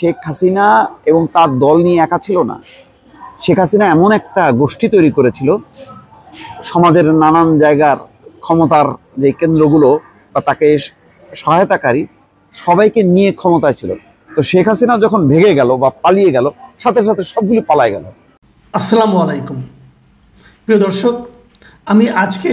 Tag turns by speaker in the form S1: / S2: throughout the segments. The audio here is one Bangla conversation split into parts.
S1: শেখ হাসিনা এবং তার দল নিয়ে একা ছিল না। শেখ হাসিনা এমন একটা গোষ্ঠী তৈরি করেছিল, সমাজের নানান জায়গার ক্ষমতার যে কেন্দ্রগুলো বা তাকে সহায়তাকারী সবাইকে নিয়ে ক্ষমতায় ছিল। তো শেখ হাসিনা যখন ভেঙে গেল বা পালিয়ে গেল, সাথে সাথে সবগুলো পালায় গেল।
S2: আসসালামু আলাইকুম প্রিয় দর্শক, আমি আজকে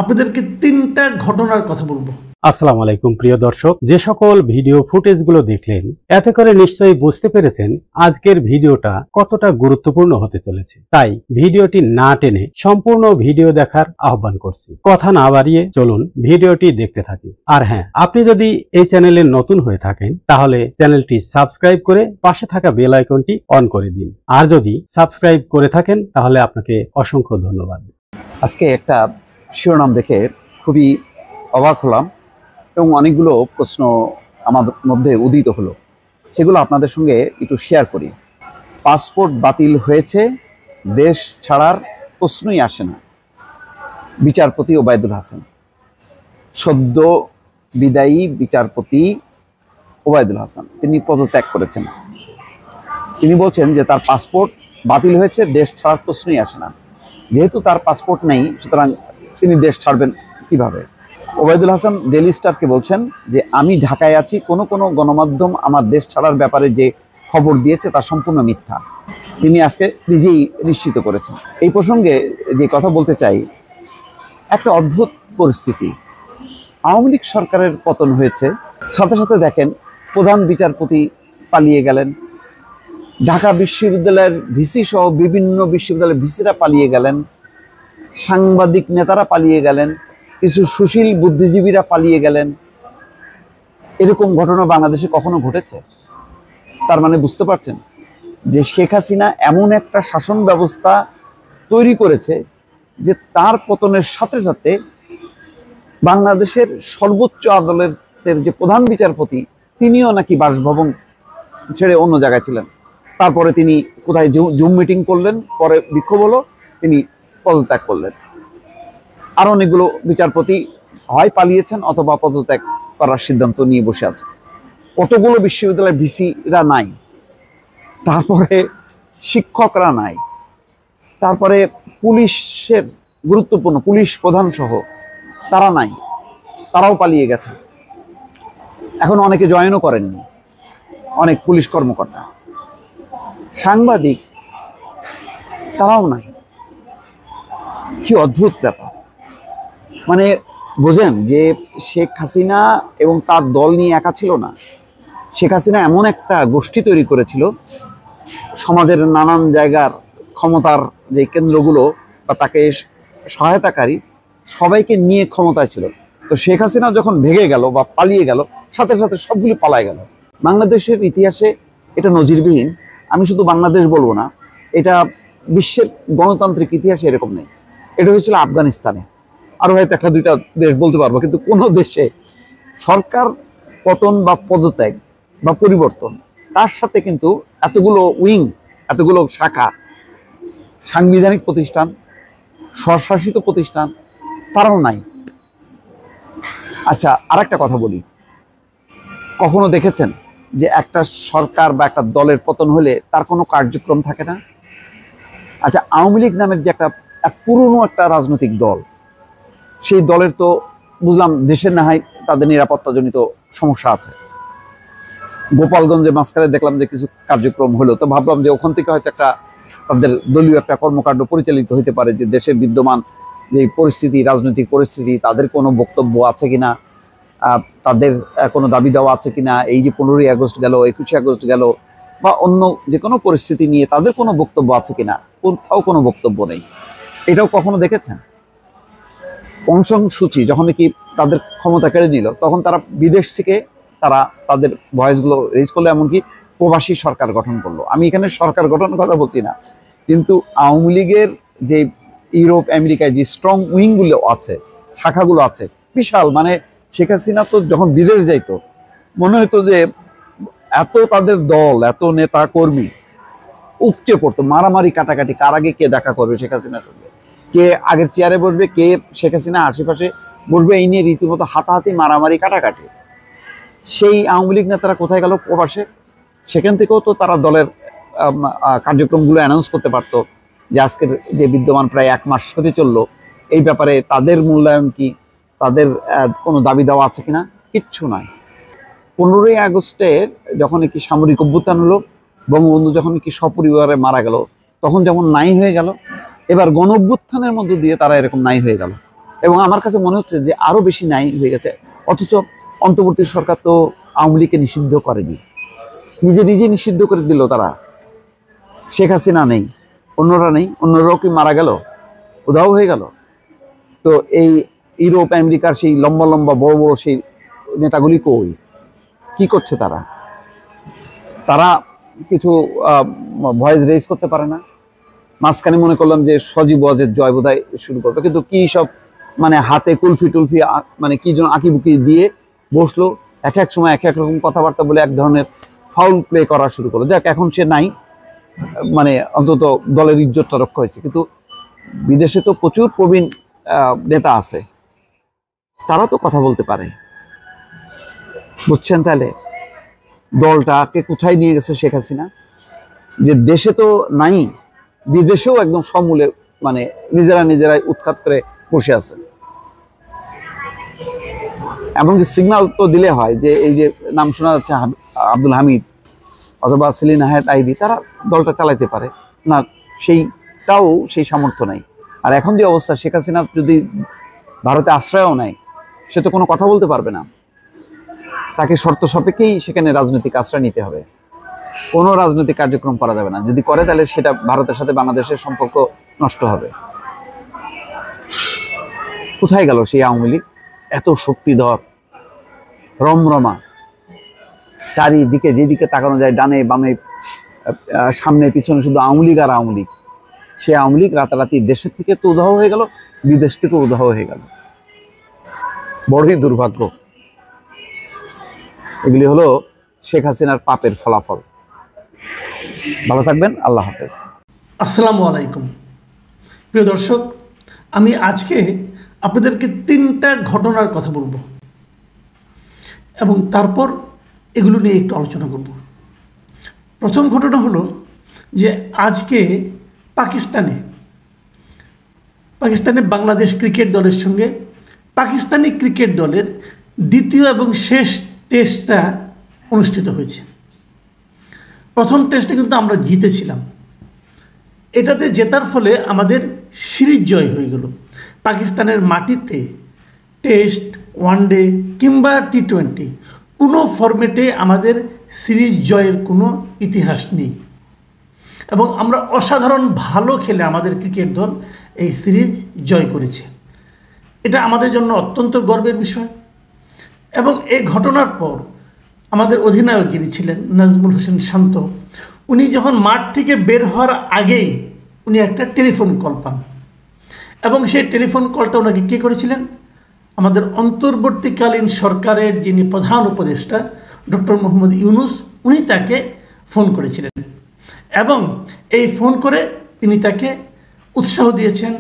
S2: আপনাদেরকে তিনটা ঘটনার কথা বলবো।
S3: আসসালামু আলাইকুম প্রিয় দর্শক, যে সকল ভিডিও ফুটেজগুলো দেখলেন এতে করে নিশ্চয়ই বুঝতে পেরেছেন আজকের ভিডিওটা কতটা গুরুত্বপূর্ণ হতে চলেছে। তাই ভিডিওটি না টেনে সম্পূর্ণ ভিডিও দেখার আহ্বান করছি। কথা না বাড়িয়ে চলুন ভিডিওটি দেখতে থাকি। আর হ্যাঁ, আপনি যদি এই চ্যানেলে নতুন হয়ে থাকেন তাহলে চ্যানেলটি সাবস্ক্রাইব করে পাশে থাকা বেল আইকনটি অন করে দিন। আর যদি সাবস্ক্রাইব করে থাকেন তাহলে আপনাকে অসংখ্য ধন্যবাদ।
S1: আজকে একটা শিরোনাম দেখে খুবই অবাক হলাম এবং অনেকগুলো প্রশ্ন আমার মধ্যে উদিত হলো, সেগুলো আপনাদের সঙ্গে একটু শেয়ার করি। পাসপোর্ট বাতিল হয়েছে, দেশ ছাড়ার প্রশ্নই আসে না। বিচারপতি ওবায়দুল হাসান, সদ্য বিদায়ী বিচারপতি ওবায়দুল হাসান, তিনি পদত্যাগ করেছেন। তিনি বলছেন যে তার পাসপোর্ট বাতিল হয়েছে, দেশ ছাড়ার প্রশ্নই আসে না। যেহেতু তার পাসপোর্ট নেই, সুতরাং তিনি দেশ ছাড়বেন কিভাবে? ওবায়দুল হাসান ডেইলি স্টারকে বলছেন যে আমি ঢাকায় আছি, কোনো গণমাধ্যম আমার দেশ ছাড়ার ব্যাপারে যে খবর দিয়েছে তা সম্পূর্ণ মিথ্যা। তিনি আজকে নিজেই নিশ্চিত করেছেন। এই প্রসঙ্গে যে কথা বলতে চাই, একটা অদ্ভুত পরিস্থিতি। আওয়ামী লীগ সরকারের পতন হয়েছে, সাথে সাথে দেখেন প্রধান বিচারপতি পালিয়ে গেলেন, ঢাকা বিশ্ববিদ্যালয়ের ভিসি সহ বিভিন্ন বিশ্ববিদ্যালয়ের ভিসিরা পালিয়ে গেলেন, সাংবাদিক নেতারা পালিয়ে গেলেন, কিছু সুশীল বুদ্ধিজীবীরা পালিয়ে গেলেন। এরকম ঘটনা বাংলাদেশে কখনো ঘটেছে? তার মানে বুঝতে পারছেন যে শেখ হাসিনা এমন একটা শাসন ব্যবস্থা তৈরি করেছে যে তার পতনের সাথে সাথে বাংলাদেশের সর্বোচ্চ আদালতের যে প্রধান বিচারপতি, তিনিও নাকি বাসভবন ছেড়ে অন্য জায়গায় ছিলেন। তারপরে তিনি কোথায় জুম মিটিং করলেন, পরে বিক্ষোভ হলো, তিনি পদত্যাগ করলেন। আর অনেকগুলো বিচারপতি হয় পালিয়েছেন অথবা পদত্যাগ করার সিদ্ধান্ত নিয়ে বসে আছে। কতগুলো বিশ্ববিদ্যালয়ের ভিসিরা নাই, তারপরে শিক্ষকরা নাই, তারপরে পুলিশের গুরুত্বপূর্ণ পুলিশ প্রধান সহ তারা নাই, তারাও পালিয়ে গেছে। এখন অনেকে জয়েনও করেননি, অনেক পুলিশ কর্মকর্তা। সাংবাদিক তারাও নাই। কি অদ্ভুত ব্যাপার! মানে বোঝেন যে শেখ হাসিনা এবং তার দল নিয়ে একা ছিল না। শেখ হাসিনা এমন একটা গোষ্ঠী তৈরি করেছিল, সমাজের নানান জায়গার ক্ষমতার যে কেন্দ্রগুলো বা তাকে সহায়তাকারী সবাইকে নিয়ে ক্ষমতায় ছিল। তো শেখ হাসিনা যখন ভেঙে গেল বা পালিয়ে গেল, সাথে সাথে সবগুলি পালায় গেল। বাংলাদেশের ইতিহাসে এটা নজিরবিহীন। আমি শুধু বাংলাদেশ বলবো না, এটা বিশ্বের গণতান্ত্রিক ইতিহাসে এরকম নেই। এটা হয়েছিল আফগানিস্তানে, আরও হয়তো একটা দুইটা দেশ বলতে পারবো, কিন্তু কোনো দেশে সরকার পতন বা পদত্যাগ বা পরিবর্তন, তার সাথে কিন্তু এতগুলো উইং, এতগুলো শাখা, সাংবিধানিক প্রতিষ্ঠান, স্বশাসিত প্রতিষ্ঠান, তারাও নাই। আচ্ছা, আর একটা কথা বলি, কখনো দেখেছেন যে একটা সরকার বা একটা দলের পতন হলে তার কোনো কার্যক্রম থাকে না? আচ্ছা, আওয়ামী লীগ নামের যে একটা পুরনো একটা রাজনৈতিক দল, সেই দলের তো বুঝলাম দেশের না হয় তাদের নিরাপত্তাজনিত সমস্যা আছে। গোপালগঞ্জে মাঝখানে দেখলাম যে কিছু কার্যক্রম হলো, তো ভাবলাম যে ওখান থেকে হয়তো একটা তাদের দলীয় একটা কর্মকাণ্ড পরিচালিত হইতে পারে, যে দেশের বিদ্যমান যে পরিস্থিতি, রাজনৈতিক পরিস্থিতি, তাদের কোনো বক্তব্য আছে কিনা, তাদের কোনো দাবি দেওয়া আছে কিনা, এই যে 15ই আগস্ট গেল, 21শে আগস্ট গেল, বা অন্য যে কোনো পরিস্থিতি নিয়ে তাদের কোনো বক্তব্য আছে কিনা, কোথাও কোনো বক্তব্য নেই। এটাও কখনো দেখেছেন? অং সান সু চি যখন নাকি তাদের ক্ষমতা কেড়ে নিল, তখন তারা বিদেশ থেকে তারা তাদের ভয়েসগুলো রেজ করলো, এমনকি প্রবাসী সরকার গঠন করলো। আমি এখানে সরকার গঠনের কথা বলছি না, কিন্তু আওয়ামী লীগের যে ইউরোপ আমেরিকায় যে স্ট্রং উইংগুলো আছে, শাখাগুলো আছে বিশাল। মানে শেখ হাসিনা তো যখন বিদেশ যাইতো, মনে হতো যে এত তাদের দল, এত নেতা কর্মী উপচে পড়তো, মারামারি কাটাকাটি, কার আগে কে দেখা করবে শেখ হাসিনার সঙ্গে, কে আগের চেয়ারে বসবে, কে শেখ হাসিনা আশেপাশে বসবে, এই নিয়ে রীতিমতো হাতাহাতি, মারামারি কাটাকাটি। সেই আওয়ামী লীগ নেতারা কোথায় গেল? প্রবাসে। সেখান থেকেও তো তারা দলের কার্যক্রমগুলো অ্যানাউন্স করতে পারতো যে আজকের যে বিদ্যমান প্রায় 1 মাস হতে চললো, এই ব্যাপারে তাদের মূল্যায়ন কি, তাদের কোনো দাবি দেওয়া আছে কিনা, কিচ্ছু নয়। 15ই আগস্টের যখন একটি সামরিক অভ্যুত্থান হলো, বঙ্গবন্ধু যখন কি সপরিবারে মারা গেল, তখন যেমন নাই হয়ে গেল, এবার গণ অভ্যুত্থানের মধ্য দিয়ে তারা এরকম নাই হয়ে গেল। এবং আমার কাছে মনে হচ্ছে যে আরও বেশি নাই হয়ে গেছে। অথচ অন্তর্বর্তী সরকার তো আওয়ামী লীগকে নিষিদ্ধ করেনি, নিজে নিষিদ্ধ করে দিল তারা। শেখ হাসিনা নেই, অন্যরা নেই, অন্যরাও কি মারা গেল, উধাও হয়ে গেল? তো এই ইউরোপ আমেরিকার সেই লম্বা লম্বা বড় বড় সেই নেতাগুলি কই, কি করছে তারা? তারা কিছু ভয়েস রেজ করতে পারে না। মাঝখানে মনে করলাম যে সজীব ওয়াজের জয় বোধহয় শুরু করবে, কিন্তু কি সব মানে হাতে কুলফি টুলফি মানে কি যেন আঁকিবুকি দিয়ে বসলো, এক এক সময় এক এক রকম কথাবার্তা বলে এক ধরনের ফাউল প্লে করা শুরু করলো। যাক, এখন সে নাই, মানে অন্তত দলের ইজ্জতটা রক্ষা হয়েছে। কিন্তু বিদেশে তো প্রচুর প্রবীণ নেতা আছে, তারা তো কথা বলতে পারে। বুঝছেন তাহলে দলটাকে কোথায় নিয়ে গেছে শেখ হাসিনা? যে দেশে তো নাই, বিদেশেও একদম সমূলে মানে নিজেরাই উৎখাত করে বসে আছে। এমনকি সিগন্যাল তো দিলে হয় যে এই যে নাম শোনা যাচ্ছে আব্দুল হামিদ অথবা সেলিন আহমেদ আইবি, তারা দলটা চালাইতে পারে না, সেইটাও সেই সামর্থ্য নাই। আর এখন যে অবস্থা, শেখ হাসিনা যদি ভারতে আশ্রয়ও নেয়, সে তো কোনো কথা বলতে পারবে না। তাকে শর্ত সাপেক্ষেই সেখানে রাজনৈতিক আশ্রয় নিতে হবে, কোনো রাজনৈতিক কার্যক্রম করা যাবে না। যদি করে তাহলে সেটা ভারতের সাথে বাংলাদেশের সম্পর্ক নষ্ট হবে। কোথায় গেল সেই আওয়ামী লীগ? এত শক্তিধর, রমরমা, চারিদিকে যেদিকে তাকানো যায়, ডানে বামে সামনে পিছনে শুধু আওয়ামী লীগ আর আওয়ামী লীগ। সে আওয়ামী লীগ রাতারাতি দেশের থেকে তো উধাও হয়ে গেল, বিদেশ থেকে উধাও হয়ে গেল। বড়ই দুর্ভাগ্য। এগুলি হলো শেখ হাসিনার পাপের ফলাফল। ভালো থাকবেন, আল্লাহ হাফেজ।
S2: আসসালামু আলাইকুম। প্রিয় দর্শক, আমি আজকে আপনাদেরকে 3টা ঘটনার কথা বলবো এবং তারপর এগুলো নিয়ে একটু আলোচনা করব। প্রথম ঘটনা হলো যে আজকে পাকিস্তানে বাংলাদেশ ক্রিকেট দলের সঙ্গে পাকিস্তানি ক্রিকেট দলের দ্বিতীয় এবং শেষ টেস্টটা অনুষ্ঠিত হয়েছে। প্রথম টেস্টে কিন্তু আমরা জিতেছিলাম, এটাতে জেতার ফলে আমাদের সিরিজ জয় হয়ে গেল। পাকিস্তানের মাটিতে টেস্ট, ওয়ানডে কিংবা টি20 কোনো ফরম্যাটে আমাদের সিরিজ জয়ের কোনো ইতিহাস নেই এবং আমরা অসাধারণ ভালো খেলে আমাদের ক্রিকেট দল এই সিরিজ জয় করেছে। এটা আমাদের জন্য অত্যন্ত গর্বের বিষয়। এবং এই ঘটনার পর আমাদের অধিনায়ক যিনি ছিলেন নাজমুল হোসেন শান্ত, উনি যখন মাঠ থেকে বের হওয়ার আগেই উনি একটা টেলিফোন কল পান এবং সেই টেলিফোন কলটা ওনাকে কে করেছিলেন? আমাদের অন্তর্বর্তীকালীন সরকারের যিনি প্রধান উপদেষ্টা ডক্টর মোহাম্মদ ইউনূস, উনি তাকে ফোন করেছিলেন এবং এই ফোন করে তিনি তাকে উৎসাহ দিয়েছেন,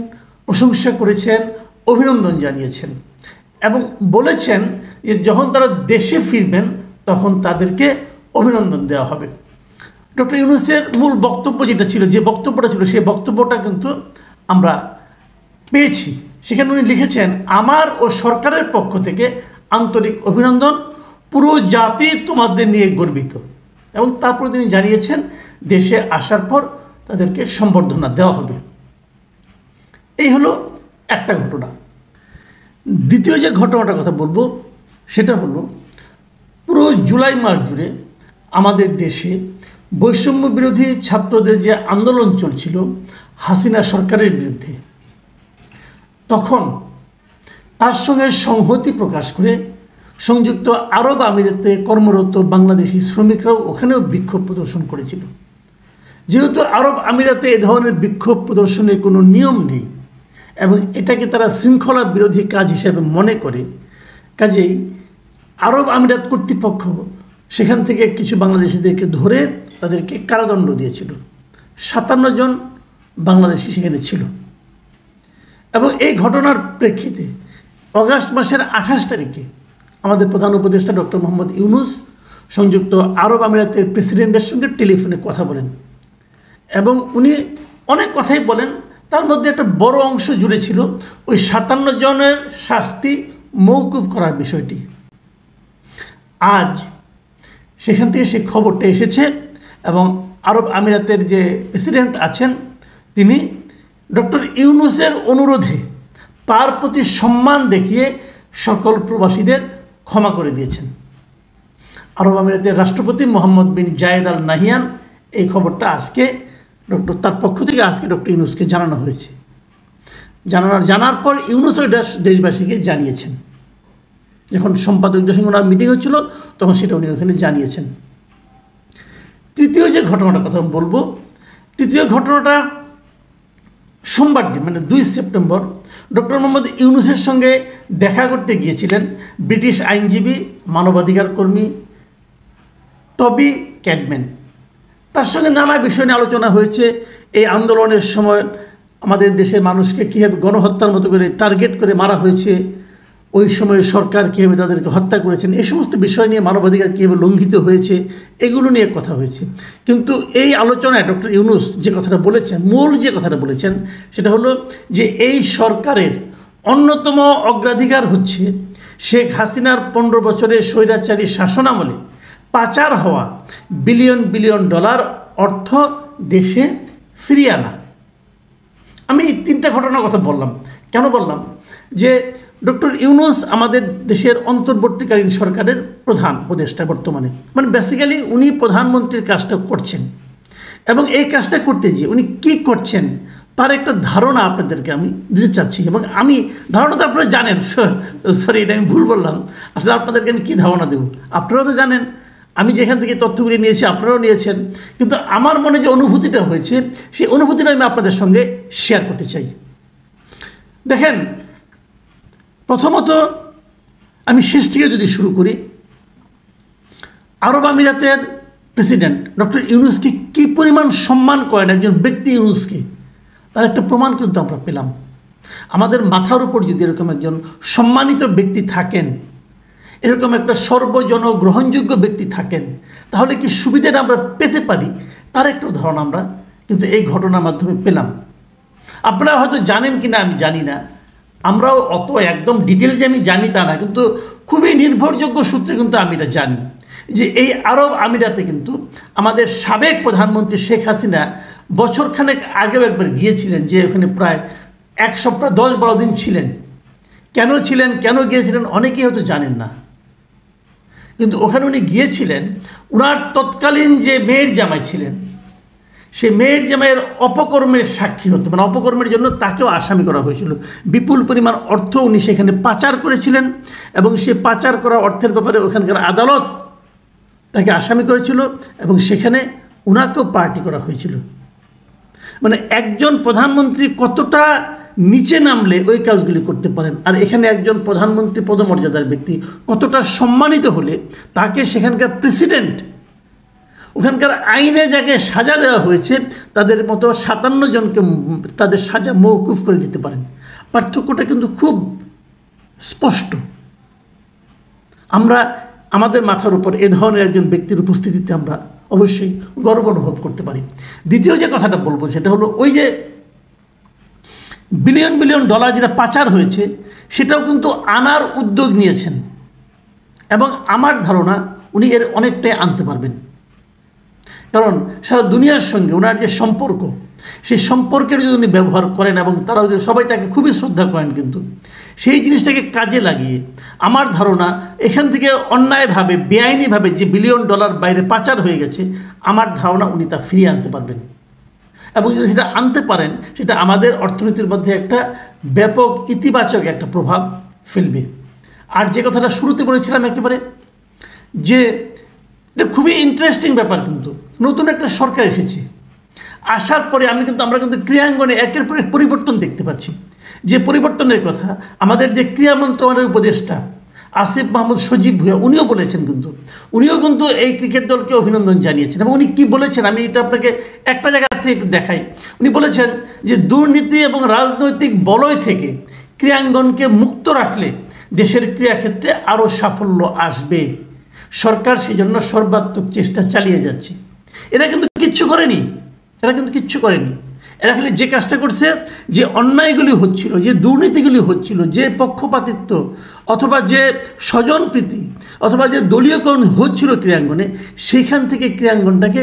S2: প্রশংসা করেছেন, অভিনন্দন জানিয়েছেন এবং বলেছেন যে যখন তারা দেশে ফিরবেন তখন তাদেরকে অভিনন্দন দেওয়া হবে। ডক্টর ইউনূসের মূল বক্তব্য যেটা ছিল, যে বক্তব্যটা ছিল, সেই বক্তব্যটা কিন্তু আমরা পেয়েছি। সেখানে উনি লিখেছেন, আমার ও সরকারের পক্ষ থেকে আন্তরিক অভিনন্দন, পুরো জাতি তোমাদের নিয়ে গর্বিত। এবং তারপরে তিনি জানিয়েছেন দেশে আসার পর তাদেরকে সম্বর্ধনা দেওয়া হবে। এই হলো একটা ঘটনা। দ্বিতীয় যে ঘটনাটার কথা বলবো সেটা হলো পুরো জুলাই মাস জুড়ে আমাদের দেশে বৈষম্য বিরোধী ছাত্রদের যে আন্দোলন চলছিল হাসিনা সরকারের বিরুদ্ধে, তখন তার সঙ্গে সংহতি প্রকাশ করে সংযুক্ত আরব আমিরাতে কর্মরত বাংলাদেশি শ্রমিকরাও ওখানেও বিক্ষোভ প্রদর্শন করেছিল। যেহেতু আরব আমিরাতে এ ধরনের বিক্ষোভ প্রদর্শনের কোনো নিয়ম নেই এবং এটাকে তারা শৃঙ্খলা বিরোধী কাজ হিসেবে মনে করে, কাজেই আরব আমিরাত কর্তৃপক্ষ সেখান থেকে কিছু বাংলাদেশিদেরকে ধরে তাদেরকে কারাদণ্ড দিয়েছিল। 57 জন বাংলাদেশি সেখানে ছিল এবং এই ঘটনার প্রেক্ষিতে অগাস্ট মাসের 28 তারিখে আমাদের প্রধান উপদেষ্টা ডক্টর মোহাম্মদ ইউনূস সংযুক্ত আরব আমিরাতের প্রেসিডেন্টের সঙ্গে টেলিফোনে কথা বলেন এবং উনি অনেক কথাই বলেন। তার মধ্যে একটা বড় অংশ জুড়ে ছিল ওই 57 জনের শাস্তি মওকুফ করার বিষয়টি। আজ সেখান থেকে সেই খবরটা এসেছে এবং আরব আমিরাতের যে প্রেসিডেন্ট আছেন তিনি ডক্টর ইউনূসের অনুরোধে তার প্রতি সম্মান দেখিয়ে সকল প্রবাসীদের ক্ষমা করে দিয়েছেন। আরব আমিরাতের রাষ্ট্রপতি মোহাম্মদ বিন জায়েদ আল নাহিয়ান এই খবরটা আজকে তার পক্ষ থেকে আজকে ডক্টর ইউনূসকে জানানো হয়েছে। জানার পর ইউনূস ওই দেশবাসীকে জানিয়েছেন। যখন সম্পাদকদের সঙ্গে ওনার মিটিং হচ্ছিল তখন সেটা উনি ওখানে জানিয়েছেন। তৃতীয় যে ঘটনাটার কথা বলবো, তৃতীয় ঘটনাটা সোমবার দিন মানে 2 সেপ্টেম্বর ডক্টর মোহাম্মদ ইউনূসের সঙ্গে দেখা করতে গিয়েছিলেন ব্রিটিশ আইনজীবী মানবাধিকার কর্মী টবি ক্যাডম্যান। তার সঙ্গে নানা বিষয় নিয়ে আলোচনা হয়েছে। এই আন্দোলনের সময় আমাদের দেশের মানুষকে কীভাবে গণহত্যার মতো করে টার্গেট করে মারা হয়েছে, ওই সময় সরকার কীভাবে তাদেরকে হত্যা করেছেন, এই সমস্ত বিষয় নিয়ে মানবাধিকার কীভাবে লঙ্ঘিত হয়েছে এগুলো নিয়ে কথা হয়েছে। কিন্তু এই আলোচনায় ডক্টর ইউনূস যে কথাটা বলেছেন, মূল যে কথাটা বলেছেন সেটা হলো যে এই সরকারের অন্যতম অগ্রাধিকার হচ্ছে শেখ হাসিনার 15 বছরের স্বৈরাচারী শাসনামলে পাচার হওয়া বিলিয়ন বিলিয়ন ডলার অর্থ দেশে ফিরিয়ে আনা। আমি এই 3টা ঘটনার কথা বললাম। কেন বললাম? যে ডক্টর ইউনূস আমাদের দেশের অন্তর্বর্তীকালীন সরকারের প্রধান উপদেষ্টা বর্তমানে, মানে বেসিক্যালি উনি প্রধানমন্ত্রীর কাজটা করছেন এবং এই কাজটা করতে গিয়ে উনি কী করছেন তার একটা ধারণা আপনাদেরকে আমি দিতে চাচ্ছি। এবং আমি ধারণা তো আপনারা জানেন, সরি এটা আমি ভুল বললাম, আসলে আপনাদেরকে আমি কী ধারণা দেবো আপনারাও তো জানেন, আমি যেখান থেকে তথ্যগুলি নিয়েছি আপনারাও নিয়েছেন, কিন্তু আমার মনে যে অনুভূতিটা হয়েছে সেই অনুভূতিটা আমি আপনাদের সঙ্গে শেয়ার করতে চাই। দেখেন, প্রথমত আমি শেষ থেকে যদি শুরু করি, আরব আমিরাতের প্রেসিডেন্ট ডক্টর ইউনূসকে কী পরিমাণ সম্মান করেন একজন ব্যক্তি ইউনূসকে, তার একটা প্রমাণ কিন্তু আমরা পেলাম। আমাদের মাথার উপর যদি এরকম একজন সম্মানিত ব্যক্তি থাকেন, এরকম একটা সর্বজন গ্রহণযোগ্য ব্যক্তি থাকেন, তাহলে কি সুবিধাটা আমরা পেতে পারি তার একটা উদাহরণ আমরা কিন্তু এই ঘটনার মাধ্যমে পেলাম। আপনারা হয়তো জানেন কি না আমি জানি না, আমরাও অত একদম ডিটেলস যে আমি জানি তা না, কিন্তু খুবই নির্ভরযোগ্য সূত্রে কিন্তু আমি এটা জানি যে এই আরব আমিরাতে কিন্তু আমাদের সাবেক প্রধানমন্ত্রী শেখ হাসিনা বছরখানেক আগেও একবার গিয়েছিলেন, যে ওখানে প্রায় 1 সপ্তাহ 10-12 দিন ছিলেন। কেন গিয়েছিলেন অনেকেই হয়তো জানেন না, কিন্তু ওখানে উনি গিয়েছিলেন ওনার তৎকালীন যে মেয়ের জামাই ছিলেন সেই মেয়ের জামাইয়ের অপকর্মের সাক্ষী হতে, মানে অপকর্মের জন্য তাকেও আসামি করা হয়েছিল। বিপুল পরিমাণ অর্থ উনি সেখানে পাচার করেছিলেন এবং সে পাচার করা অর্থের ব্যাপারে ওখানকার আদালত তাকে আসামি করেছিল এবং সেখানে ওনাকেও পার্টি করা হয়েছিল। মানে একজন প্রধানমন্ত্রী কতটা নিচে নামলে ওই কাজগুলি করতে পারেন, আর এখানে একজন প্রধানমন্ত্রী পদমর্যাদার ব্যক্তি কতটা সম্মানিত হলে তাকে সেখানকার প্রেসিডেন্ট, ওখানকার আইনে যাকে সাজা দেওয়া হয়েছে তাদের মতো 57 জনকে তাদের সাজা মওকুফ করে দিতে পারেন। পার্থক্যটা কিন্তু খুব স্পষ্ট। আমরা আমাদের মাথার উপর এ ধরনের একজন ব্যক্তির উপস্থিতিতে আমরা অবশ্যই গর্ব অনুভব করতে পারি। দ্বিতীয় যে কথাটা বলবো সেটা হলো ওই যে বিলিয়ন বিলিয়ন ডলার যেটা পাচার হয়েছে সেটাও কিন্তু আনার উদ্যোগ নিয়েছেন এবং আমার ধারণা উনি এর অনেকটাই আনতে পারবেন। কারণ সারা দুনিয়ার সঙ্গে ওনার যে সম্পর্ক, সেই সম্পর্কের যদি উনি ব্যবহার করেন এবং তারা সবাই তাকে খুবই শ্রদ্ধা করেন, কিন্তু সেই জিনিসটাকে কাজে লাগিয়ে আমার ধারণা এখান থেকে অন্যায়ভাবে বেআইনিভাবে যে বিলিয়ন ডলার বাইরে পাচার হয়ে গেছে আমার ধারণা উনি তা ফিরিয়ে আনতে পারবেন এবং যদি সেটা আনতে পারেন সেটা আমাদের অর্থনীতির মধ্যে একটা ব্যাপক ইতিবাচক একটা প্রভাব ফেলবে। আর যে কথাটা শুরুতে বলেছিলাম একেবারে যে এটা খুবই ইন্টারেস্টিং ব্যাপার, কিন্তু নতুন একটা সরকার এসেছে, আসার পরে আমরা কিন্তু ক্রিয়াঙ্গনে একের পর এক পরিবর্তন দেখতে পাচ্ছি। যে পরিবর্তনের কথা আমাদের যে ক্রীড়া মন্ত্রণালয়ের উপদেষ্টা আসিফ মাহমুদ সজীব ভুঁইয়া উনিও বলেছেন, উনিও কিন্তু এই ক্রিকেট দলকে অভিনন্দন জানিয়েছেন। এবং উনি কী বলেছেন আমি এটা আপনাকে একটা জায়গা থেকে একটু দেখাই। উনি বলেছেন যে দুর্নীতি এবং রাজনৈতিক বলয় থেকে ক্রীড়াঙ্গনকে মুক্ত রাখলে দেশের ক্রীড়াক্ষেত্রে আরও সাফল্য আসবে। সরকার সেই জন্য সর্বাত্মক চেষ্টা চালিয়ে যাচ্ছে। এরা কিন্তু কিচ্ছু করেনি, এরা খালি যে কাজটা করছে, যে অন্যায়গুলি হচ্ছিল, যে দুর্নীতিগুলি হচ্ছিল, যে পক্ষপাতিত্ব অথবা যে স্বজনপ্রীতি অথবা যে দলীয়করণ হচ্ছিল ক্রীড়াঙ্গনে, সেইখান থেকে ক্রীড়াঙ্গনটাকে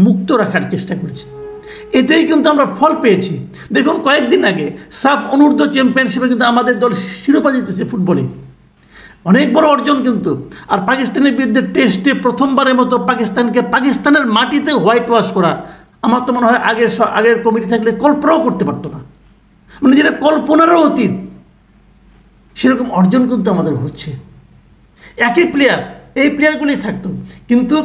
S2: মুক্ত রাখার চেষ্টা করেছে। এতেই কিন্তু আমরা ফল পেয়েছি। দেখুন, কয়েকদিন আগে সাফ অনূর্ধ্ব চ্যাম্পিয়নশিপে কিন্তু আমাদের দল শিরোপা জিতেছে ফুটবলে, অনেক বড় অর্জন কিন্তু। আর পাকিস্তানের বিরুদ্ধে টেস্টে প্রথমবারের মতো পাকিস্তানের মাটিতে হোয়াইট ওয়াশ করা, আমার তো মনে হয় আগের কমিটি থাকলে কল্পনাও করতে পারতো না, মানে যেটা কল্পনারও অতীত, সেরকম অর্জন কিন্তু আমাদের হচ্ছে। একই প্লেয়ার, এই প্লেয়ারগুলি থাকতো, কিন্তু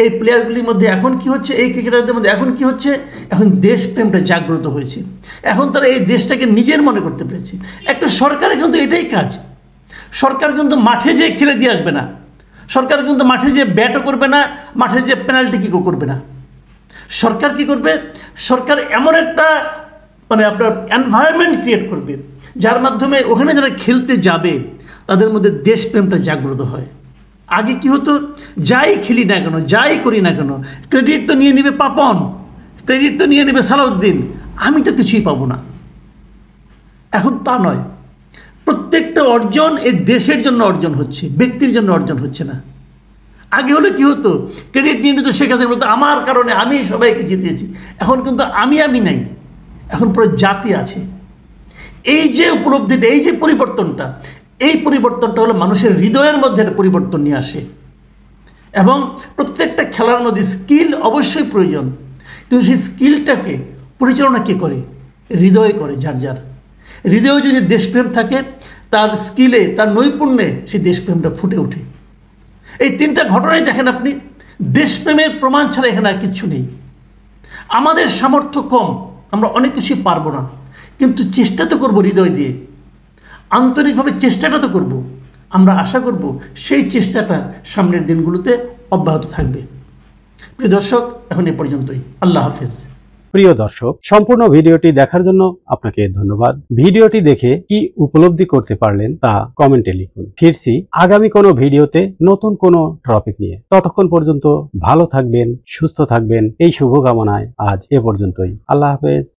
S2: এই প্লেয়ারগুলির মধ্যে এখন কি হচ্ছে, এই ক্রিকেটারদের মধ্যে এখন কি হচ্ছে, এখন দেশপ্রেমটা জাগ্রত হয়েছে। এখন তারা এই দেশটাকে নিজের মনে করতে পেরেছে। একটা সরকারের কিন্তু এটাই কাজ। সরকার কিন্তু মাঠে যেয়ে খেলে দিয়ে আসবে না, সরকার কিন্তু মাঠে যেয়ে ব্যাটও করবে না, মাঠে যেয়ে পেনাল্টি কিকও করবে না। সরকার কি করবে, সরকার এমন একটা মানে আপনার এনভায়রনমেন্ট ক্রিয়েট করবে, যার মাধ্যমে ওখানে যারা খেলতে যাবে তাদের মধ্যে দেশপ্রেমটা জাগ্রত হয়। আগে কি হতো, যাই খেলি না কেন, যাই করি না কেন, ক্রেডিট তো নিয়ে নেবে পাপন, ক্রেডিট তো নিয়ে নেবে সালাউদ্দিন, আমি তো কিছুই পাবো না। এখন তা নয়, প্রত্যেকটা অর্জন এই দেশের জন্য অর্জন হচ্ছে, ব্যক্তির জন্য অর্জন হচ্ছে না। আগে হলে কি হতো, ক্রেডিট নিয়ে নিত শেখ হাসিনা, বলতো আমার কারণে আমি সবাইকে জিতিয়েছি। এখন কিন্তু আমি নাই, এখন পুরো জাতি আছে। এই যে উপলব্ধিটা, এই যে পরিবর্তনটা, এই পরিবর্তনটা হলো মানুষের হৃদয়ের মধ্যে একটা পরিবর্তন নিয়ে আসে। এবং প্রত্যেকটা খেলার মধ্যে স্কিল অবশ্যই প্রয়োজন, কিন্তু সেই স্কিলটাকে পরিচালনা কে করে, হৃদয় করে। যার হৃদয়ে যদি দেশপ্রেম থাকে, তার স্কিলে, তার নৈপুণ্যে সেই দেশপ্রেমটা ফুটে ওঠে। এই তিনটা ঘটনাই দেখেন আপনি, দেশপ্রেমের প্রমাণ ছাড়া এখানে আর কিচ্ছু নেই। আমাদের সামর্থ্য কম, আমরা অনেক কিছুই পারবো না, কিন্তু চেষ্টা তো করবো হৃদয় দিয়ে, আন্তরিকভাবে চেষ্টাটা তো করব। আমরা আশা করব সেই চেষ্টাটা সামনের দিনগুলোতে অব্যাহত থাকবে। প্রিয় দর্শক, এখন এ পর্যন্তই। আল্লাহ হাফেজ।
S3: প্রিয় দর্শক, সম্পূর্ণ ভিডিওটি দেখার জন্য আপনাকে ধন্যবাদ। ভিডিওটি দেখে কি উপলব্ধি করতে পারলেন তা কমেন্টে লিখুন। ফিরছি আগামী কোনো ভিডিওতে নতুন কোনো টপিক নিয়ে। ততক্ষণ পর্যন্ত ভালো থাকবেন, সুস্থ থাকবেন, এই শুভকামনায় আজ এ পর্যন্তই। আল্লাহ হাফেজ।